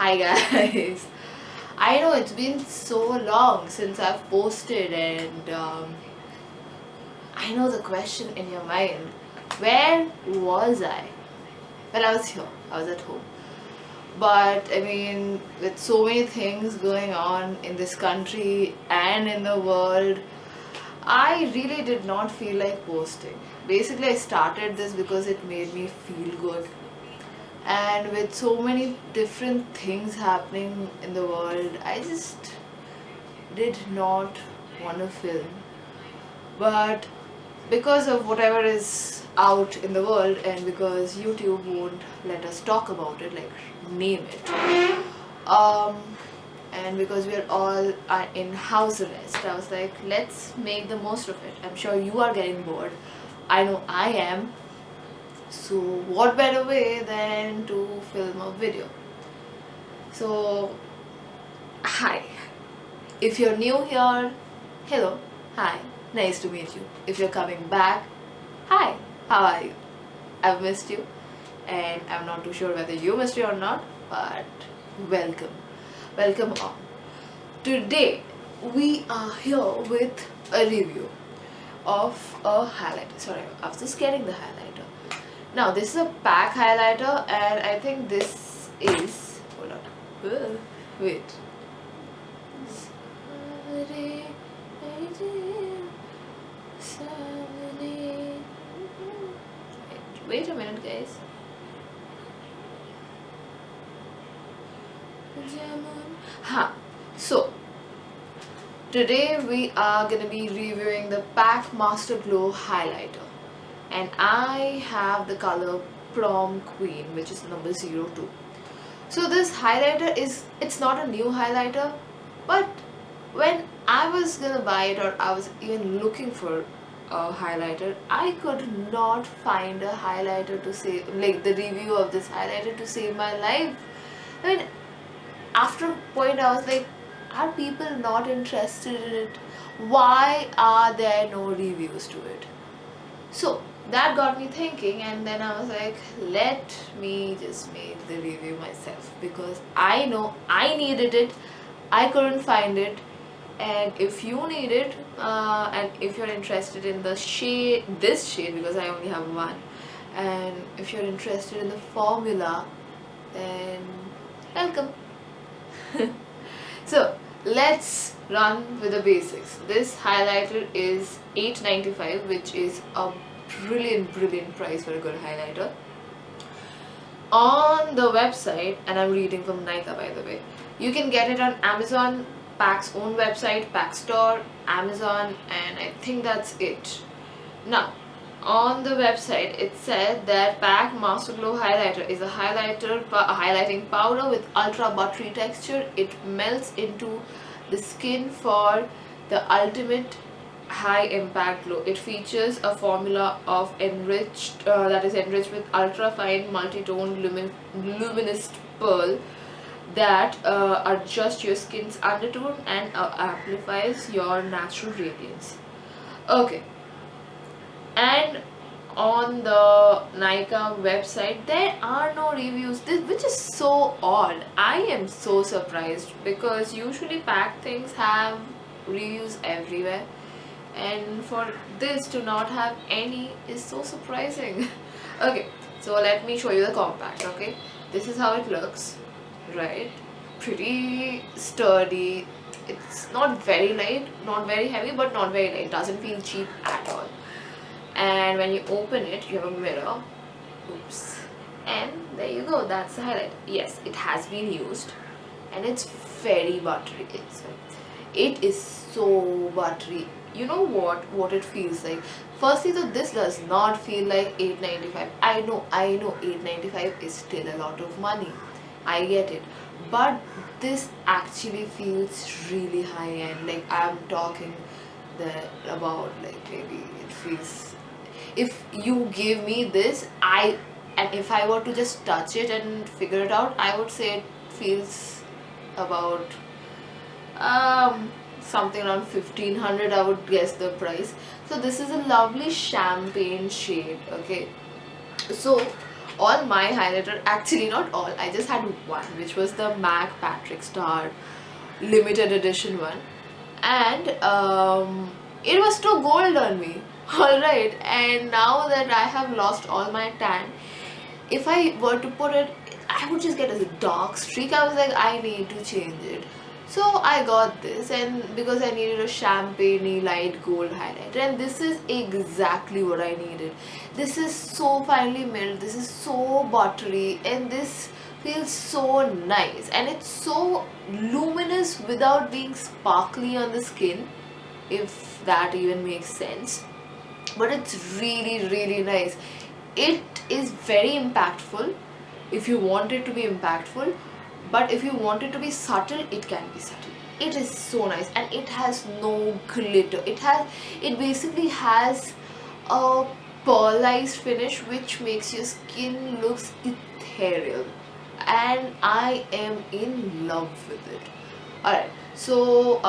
Hi guys. I know it's been so long since I've posted, and I know the question in your mind. Where was I? Well, I was here. I was at home. But I mean, with so many things going on in this country and in the world, I really did not feel like posting. Basically, I started this because it made me feel good. And with so many different things happening in the world, I just did not want to film. But because of whatever is out in the world, and because YouTube won't let us talk about it, like name it, um, and because we're all in house arrest, I was like, let's make the most of it. I'm sure you are getting bored. I know I am. So, what better way than to film a video? So, hi. If you're new here, hello, hi, nice to meet you. If you're coming back, hi, how are you? I've missed you, and I'm not too sure whether you missed me or not, but welcome. Welcome on. Today, we are here with a review of a highlighter. Sorry, I was just getting the highlighter. Now, this is a pack highlighter, and I think this is. Hold on. Wait. Wait a minute, guys. So today we are gonna be reviewing the Pack Master Glow highlighter, and I have the color Prom Queen, which is number 02. So this highlighter it's not a new highlighter, but when I was gonna buy it, or I was even looking for a highlighter, I could not find a highlighter to save, like the review of this highlighter to save my life. I mean, after a point I was like, are people not interested in it? Why are there no reviews to it? So that got me thinking, and then I was like, let me just make the review myself, because I know I needed it, I couldn't find it, and if you need it, and if you're interested in this shade, because I only have one, and if you're interested in the formula, then welcome. So let's run with the basics. This highlighter is $8.95, which is a brilliant price for a good highlighter. On the website, and I'm reading from Nika by the way, you can get it on Amazon, Pack's own website, Pack Store, Amazon, and I think that's it. Now, on the website it said that Pack Master Glow highlighter is a highlighting powder with ultra buttery texture. It melts into the skin for the ultimate high impact glow. It features a formula of enriched with ultra fine multi-tone luminous pearl that adjusts your skin's undertone and amplifies your natural radiance. Okay, and on the Nika website there are no reviews, which is so odd. I am so surprised, because usually Pack things have reviews everywhere, and for this to not have any is so surprising. Okay, so let me show you the compact. Okay, this is how it looks, right? Pretty sturdy. It's not very light, not very heavy, but not very light. It doesn't feel cheap at all. And when you open it, you have a mirror. Oops. And there you go, that's the highlight. Yes, it has been used, and it's very buttery. It is so buttery. You know what it feels like. Firstly, though, this does not feel like $8.95. I know $8.95 is still a lot of money, I get it, but this actually feels really high end. Like, I'm talking about, like, maybe it feels, if you give me this, and if I were to just touch it and figure it out, I would say it feels about something around 1500, I would guess the price. So this is a lovely champagne shade. Okay, so all my highlighter, actually not all, I just had one, which was the MAC Patrick Star limited edition one, and it was too gold on me. Alright, and now that I have lost all my tan, if I were to put it, I would just get a dark streak. I was like, I need to change it. So I got this, and because I needed a champagne light gold highlighter, and this is exactly what I needed. This is so finely milled, this is so buttery, and this feels so nice, and it's so luminous without being sparkly on the skin, if that even makes sense. But it's really nice. It is very impactful if you want it to be impactful, but if you want it to be subtle, it can be subtle. It is so nice, and it has no glitter. It basically has a pearlized finish which makes your skin looks ethereal, and I am in love with it. Alright, so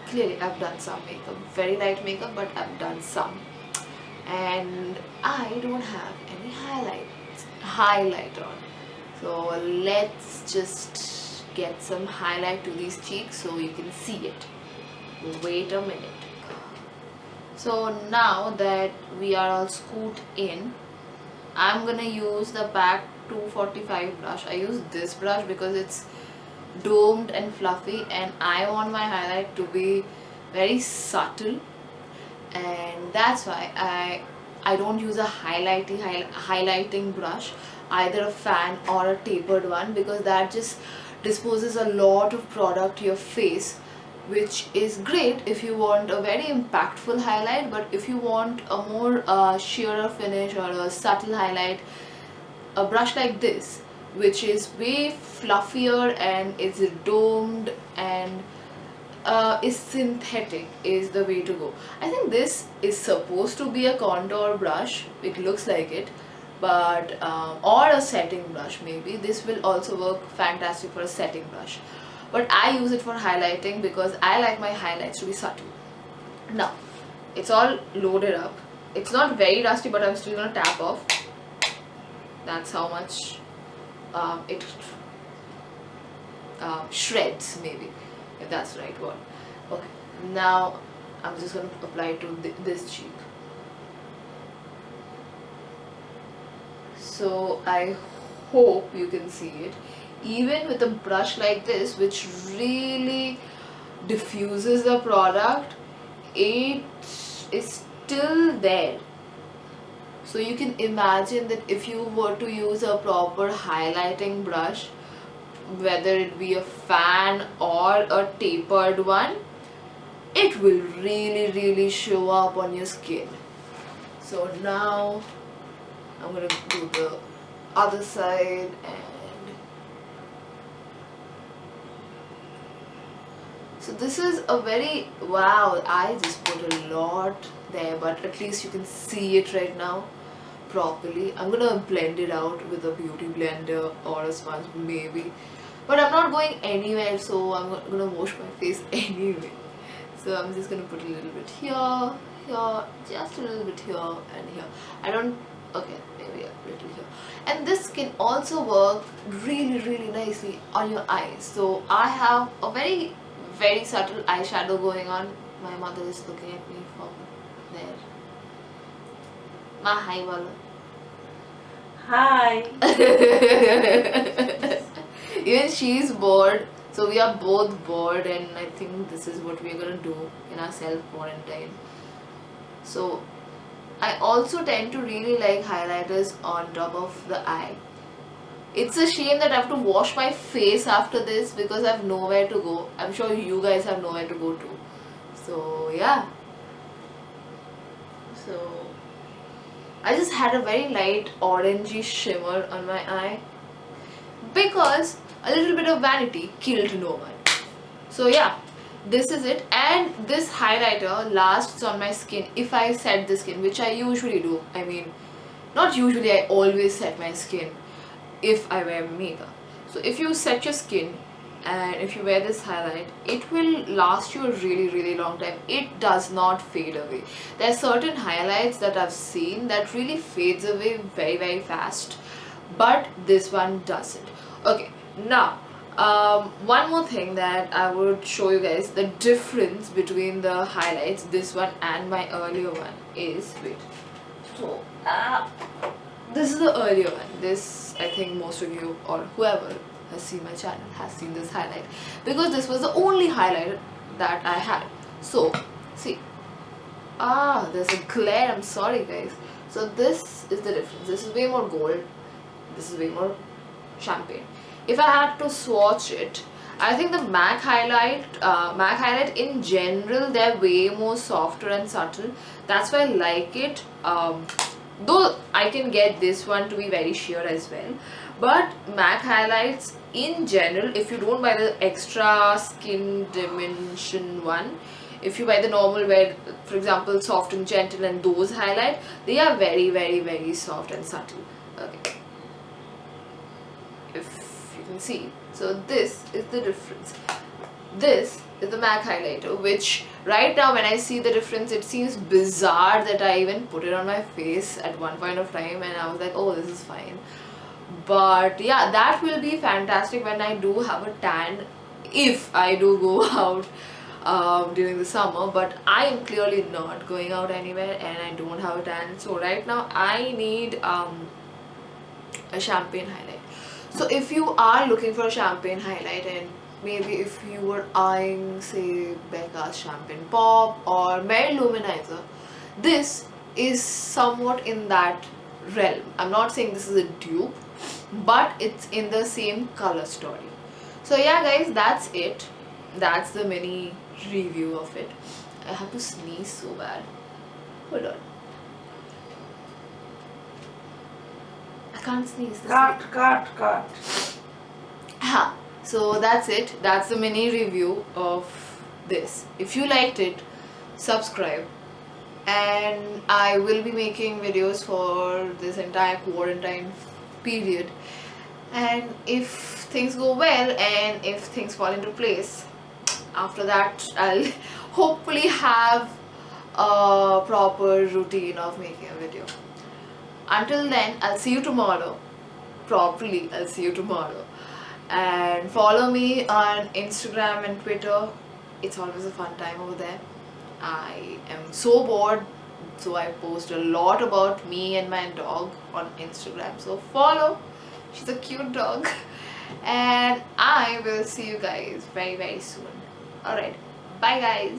clearly I've done some makeup, very light makeup, but I've done some, and I don't have any highlight on. So let's just get some highlight to these cheeks so you can see it. Wait a minute. So now that we are all scooped in, I'm gonna use the PAC 245 brush. I use this brush because it's domed and fluffy, and I want my highlight to be very subtle, and that's why I don't use a highlighting brush, either a fan or a tapered one, because that just disposes a lot of product to your face, which is great if you want a very impactful highlight. But if you want a more sheerer finish or a subtle highlight, a brush like this, which is way fluffier and is domed and is synthetic, is the way to go. I think this is supposed to be a contour brush, it looks like it, but or a setting brush maybe. This will also work fantastic for a setting brush, but I use it for highlighting because I like my highlights to be subtle. Now it's all loaded up. It's not very rusty, but I'm still gonna tap off. That's how much it shreds, maybe, if that's the right word. Okay, now I'm just going to apply it to this cheek. So I hope you can see it. Even with a brush like this, which really diffuses the product, it is still there. So you can imagine that if you were to use a proper highlighting brush, whether it be a fan or a tapered one, it will really show up on your skin. So now I'm going to do the other side, and so this is a very, wow, I just put a lot there, but at least you can see it right now properly. I'm gonna blend it out with a beauty blender or a sponge maybe, but I'm not going anywhere, so I'm gonna wash my face anyway. So I'm just gonna put a little bit here, just a little bit here and here. Okay, maybe a little here. And this can also work really nicely on your eyes. So I have a very subtle eyeshadow going on. My mother is looking at me from there. Ma hi bolo. Hi. Even she's bored, so we are both bored, and I think this is what we're gonna do in our self-quarantine. So I also tend to really like highlighters on top of the eye. It's a shame that I have to wash my face after this because I have nowhere to go. I'm sure you guys have nowhere to go to. So yeah. So I just had a very light orangey shimmer on my eye because a little bit of vanity killed no one. So yeah, this is it, and this highlighter lasts on my skin if I set the skin, which I usually do. I mean, not usually, I always set my skin if I wear makeup. So if you set your skin and if you wear this highlight, it will last you a really long time. It does not fade away. There are certain highlights that I've seen that really fades away very fast, but this one doesn't. Okay, now one more thing that I would show you guys, the difference between the highlights, this one and my earlier one is, wait, so this is the earlier one. This, I think most of you or whoever has seen my channel has seen this highlight, because this was the only highlight that I had. So see, there's a glare, I'm sorry guys. So this is the difference. This is way more gold, this is way more champagne. If I had to swatch it, I think the MAC highlight in general, they're way more softer and subtle. That's why I like it. Though I can get this one to be very sheer as well, but MAC highlights in general, if you don't buy the extra skin dimension one, if you buy the normal, where for example soft and gentle and those highlight, they are very soft and subtle. Okay, if you can see, so this is the difference. This is the MAC highlighter, which right now when I see the difference, it seems bizarre that I even put it on my face at one point of time and I was like, oh, this is fine. But yeah, that will be fantastic when I do have a tan, if I do go out during the summer. But I am clearly not going out anywhere and I don't have a tan, so right now I need a champagne highlight. So if you are looking for a champagne highlight, and maybe if you were eyeing, say, Becca's Champagne Pop or Mary Luminizer, this is somewhat in that realm. I'm not saying this is a dupe, but it's in the same color story. So yeah guys, that's it. That's the mini review of it. I have to sneeze so bad. Hold on. I can't sneeze. Cut. So that's it. That's the mini review of this. If you liked it, subscribe, and I will be making videos for this entire quarantine period, and if things go well and if things fall into place, after that I'll hopefully have a proper routine of making a video. Until then, I'll see you tomorrow. Properly, I'll see you tomorrow. And follow me on Instagram and Twitter. It's always a fun time over there. I am so bored, so I post a lot about me and my dog on Instagram. So follow. She's a cute dog. And I will see you guys very soon. Alright, bye guys.